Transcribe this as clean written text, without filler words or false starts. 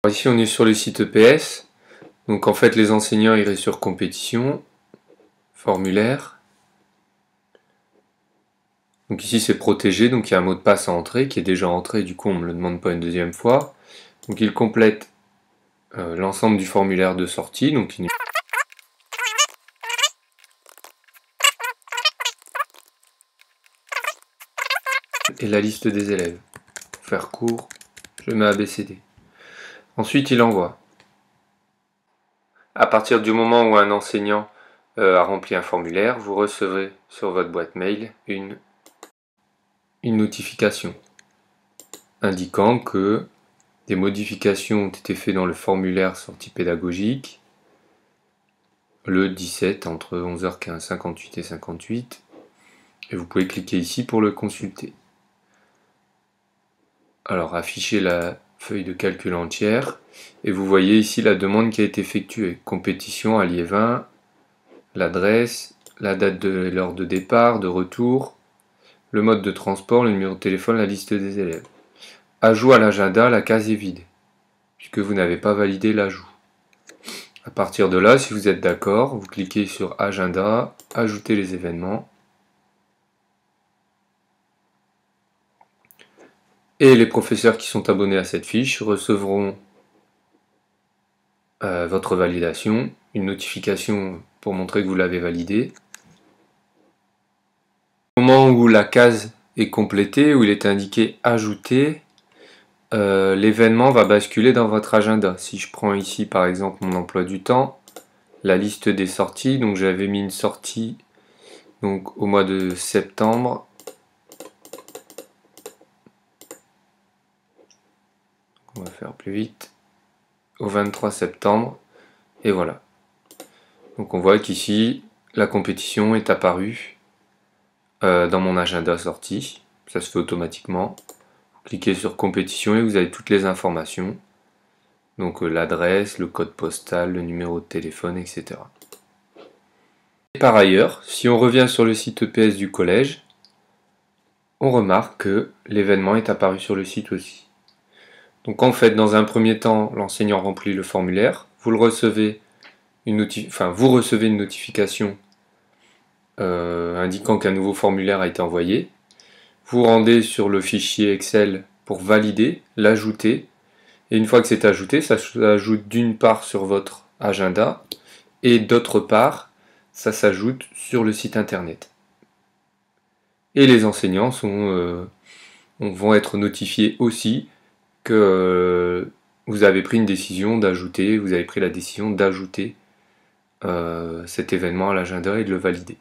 Ici on est sur le site EPS, donc en fait les enseignants iraient sur compétition, formulaire. Donc ici c'est protégé, donc il y a un mot de passe à entrer qui est déjà entré, du coup on ne me le demande pas une deuxième fois. Donc il complète l'ensemble du formulaire de sortie, donc et la liste des élèves. Pour faire court, je mets ABCD. Ensuite il envoie. À partir du moment où un enseignant a rempli un formulaire, vous recevrez sur votre boîte mail une notification indiquant que des modifications ont été faites dans le formulaire sortie pédagogique le 17 entre 11h15, 58 et 58, et vous pouvez cliquer ici pour le consulter. Alors affichez la feuille de calcul entière et vous voyez ici la demande qui a été effectuée. Compétition à Liévin, l'adresse, la date de l'heure de départ, de retour, le mode de transport, le numéro de téléphone, la liste des élèves. Ajout à l'agenda, la case est vide, puisque vous n'avez pas validé l'ajout. À partir de là, si vous êtes d'accord, vous cliquez sur Agenda, Ajouter les événements. Et les professeurs qui sont abonnés à cette fiche recevront votre validation, une notification pour montrer que vous l'avez validé. Au moment où la case est complétée, où il est indiqué Ajouter, l'événement va basculer dans votre agenda. Si je prends ici par exemple mon emploi du temps, la liste des sorties, donc j'avais mis une sortie donc au mois de septembre. On va faire plus vite. Au 23 septembre, et voilà. Donc on voit qu'ici la compétition est apparue dans mon agenda sortie. Ça se fait automatiquement. Vous cliquez sur compétition et vous avez toutes les informations. Donc l'adresse, le code postal, le numéro de téléphone, etc. Et par ailleurs, si on revient sur le site EPS du collège, on remarque que l'événement est apparu sur le site aussi. Donc en fait, dans un premier temps, l'enseignant remplit le formulaire, vous recevez une notification indiquant qu'un nouveau formulaire a été envoyé. Vous rendez sur le fichier Excel pour valider, l'ajouter, et une fois que c'est ajouté, ça s'ajoute d'une part sur votre agenda, et d'autre part, ça s'ajoute sur le site internet. Et les enseignants vont être notifiés aussi que vous avez pris une décision d'ajouter, vous avez pris la décision d'ajouter cet événement à l'agenda et de le valider.